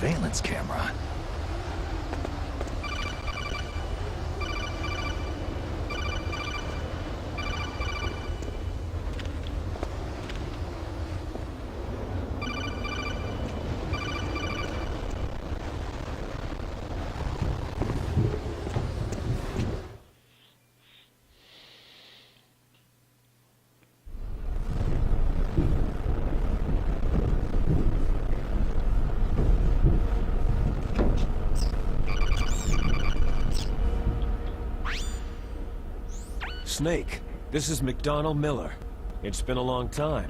surveillance camera. Snake, this is McDonald Miller. It's been a long time.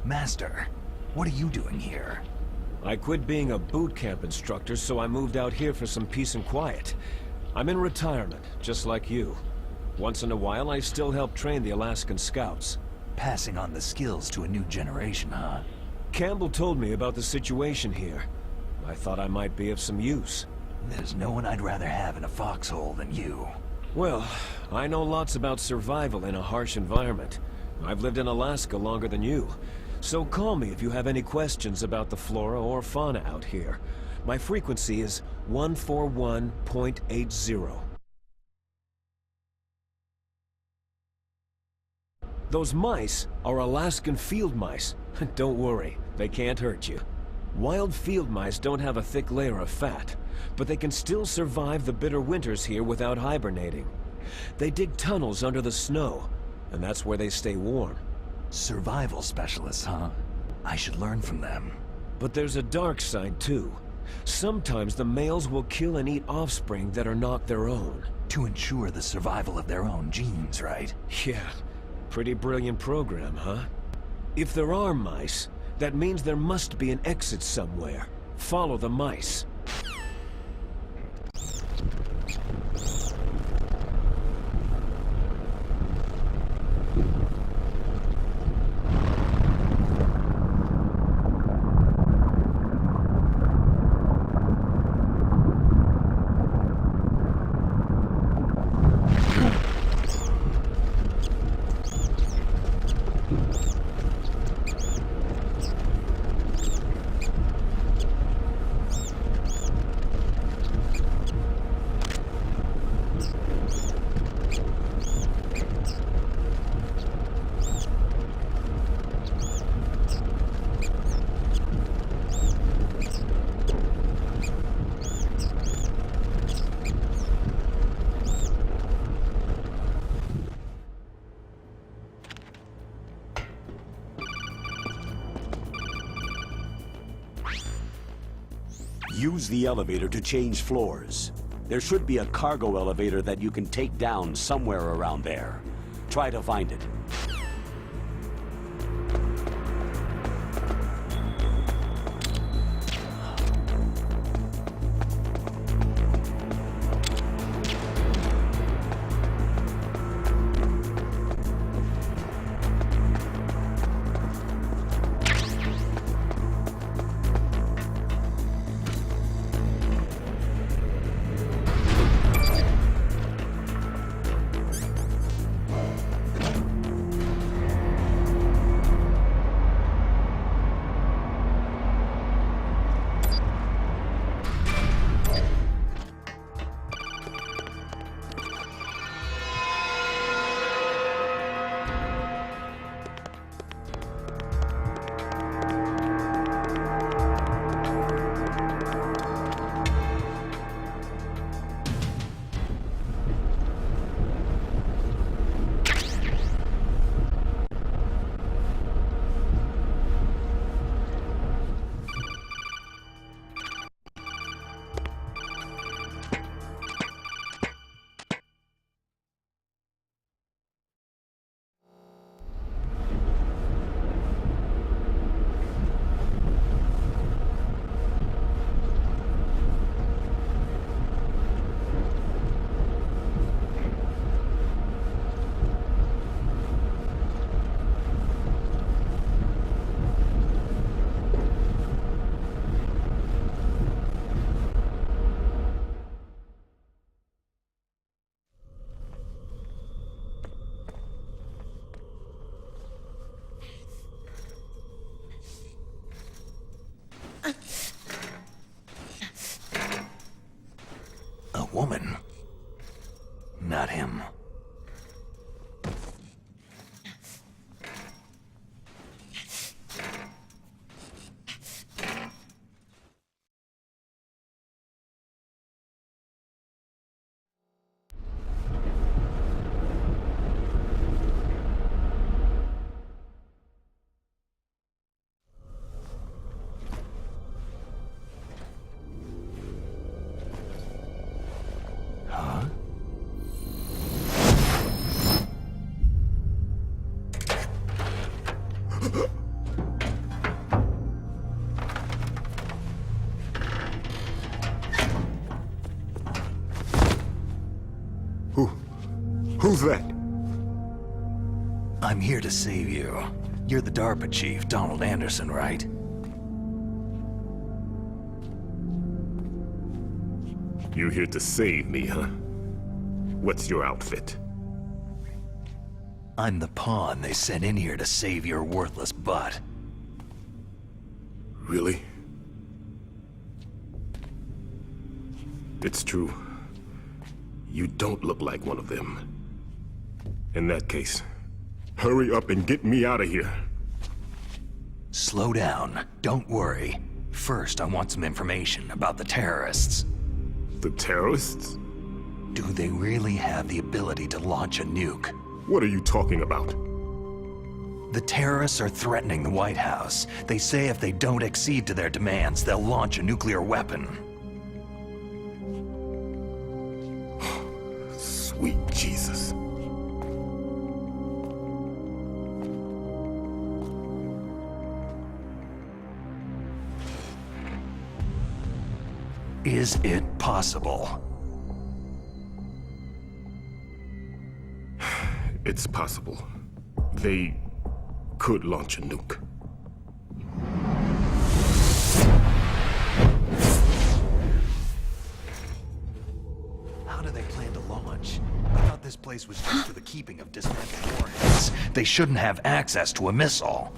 Master, what are you doing here? I quit being a boot camp instructor, so I moved out here for some peace and quiet. I'm in retirement, just like you. Once in a while, I still help train the Alaskan Scouts. Passing on the skills to a new generation, huh? Campbell told me about the situation here. I thought I might be of some use. There's no one I'd rather have in a foxhole than you. Well, I know lots about survival in a harsh environment. I've lived in Alaska longer than you. So call me if you have any questions about the flora or fauna out here. My frequency is 141.80. Those mice are Alaskan field mice. Don't worry, they can't hurt you. Wild field mice don't have a thick layer of fat, but they can still survive the bitter winters here without hibernating. They dig tunnels under the snow, and that's where they stay warm. Survival specialists, huh? I should learn from them. But there's a dark side, too. Sometimes the males will kill and eat offspring that are not their own. To ensure the survival of their own genes, right? Yeah, pretty brilliant program, huh? If there are mice, that means there must be an exit somewhere. Follow the mice. Use the elevator to change floors. There should be a cargo elevator that you can take down somewhere around there. Try to find it. got him. Who's that? I'm here to save you. You're the DARPA chief, Donald Anderson, right? You're here to save me, huh? What's your outfit? I'm the pawn they sent in here to save your worthless butt. Really? It's true. You don't look like one of them. In that case, hurry up and get me out of here. Slow down. Don't worry. First, I want some information about the terrorists. The terrorists? Do they really have the ability to launch a nuke? What are you talking about? The terrorists are threatening the White House. They say if they don't accede to their demands, they'll launch a nuclear weapon. Sweet Jesus. Is it possible? It's possible. They could launch a nuke. How do they plan to launch? I thought this place was just for the keeping of dismantled warheads. They shouldn't have access to a missile.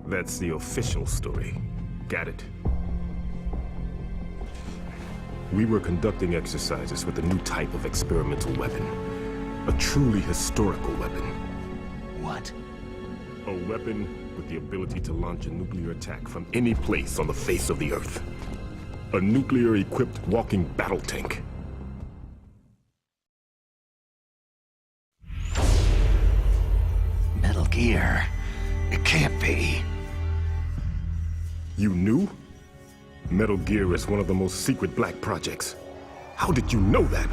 That's the official story. Got it? We were conducting exercises with a new type of experimental weapon. A truly historical weapon. What? A weapon with the ability to launch a nuclear attack from any place on the face of the Earth. A nuclear-equipped walking battle tank. Metal Gear. It can't be. You knew? Metal Gear is one of the most secret black projects. How did you know that?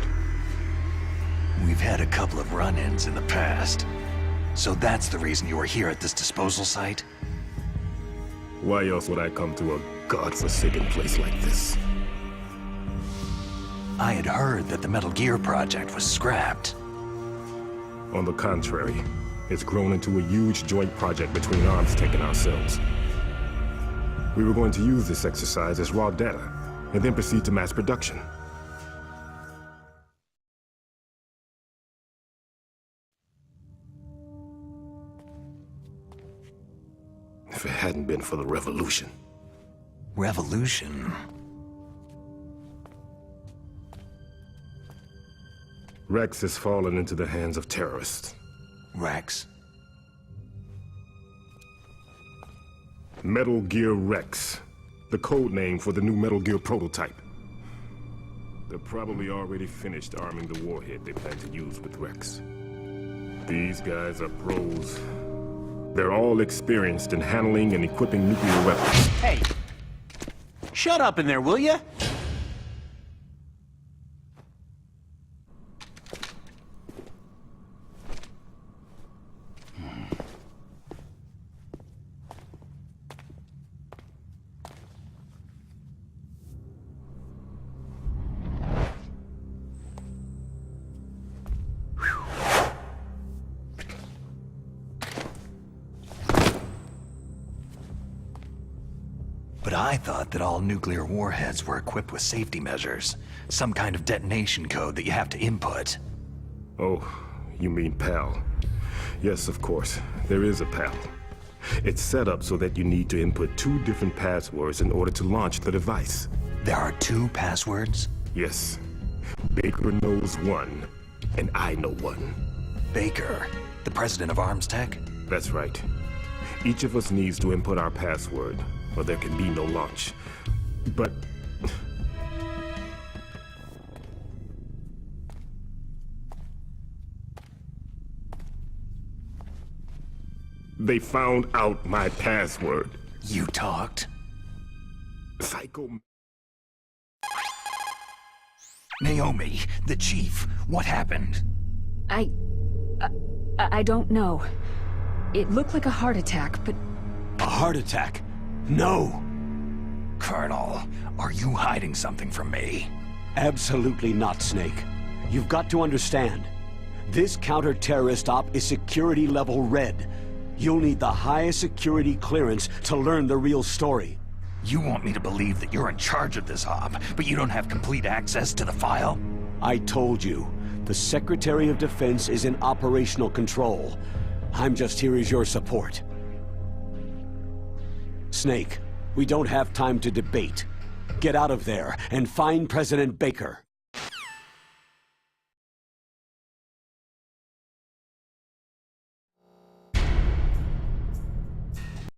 We've had a couple of run-ins in the past. So that's the reason you were here at this disposal site? Why else would I come to a godforsaken place like this? I had heard that the Metal Gear project was scrapped. On the contrary, it's grown into a huge joint project between Arms Tech and ourselves. We were going to use this exercise as raw data, and then proceed to mass production. If it hadn't been for the revolution. Revolution? Rex has fallen into the hands of terrorists. Rex? Metal Gear Rex, the code name for the new Metal Gear prototype. They're probably already finished arming the warhead they plan to use with Rex. These guys are pros. They're all experienced in handling and equipping nuclear weapons. Hey! Shut up in there, will ya? But I thought that all nuclear warheads were equipped with safety measures. Some kind of detonation code that you have to input. Oh, you mean PAL. Yes, of course. There is a PAL. It's set up so that you need to input 2 different passwords in order to launch the device. There are 2 passwords? Yes. Baker knows one, and I know one. Baker, the president of Arms Tech? That's right. Each of us needs to input our password, or there can be no launch. But... they found out my password. You talked? Psycho... Naomi, the chief, what happened? I don't know. It looked like a heart attack, but... A heart attack? No! Colonel, are you hiding something from me? Absolutely not, Snake. You've got to understand. This counter-terrorist op is security level red. You'll need the highest security clearance to learn the real story. You want me to believe that you're in charge of this op, but you don't have complete access to the file? I told you, the Secretary of Defense is in operational control. I'm just here as your support. Snake, we don't have time to debate. Get out of there and find President Baker.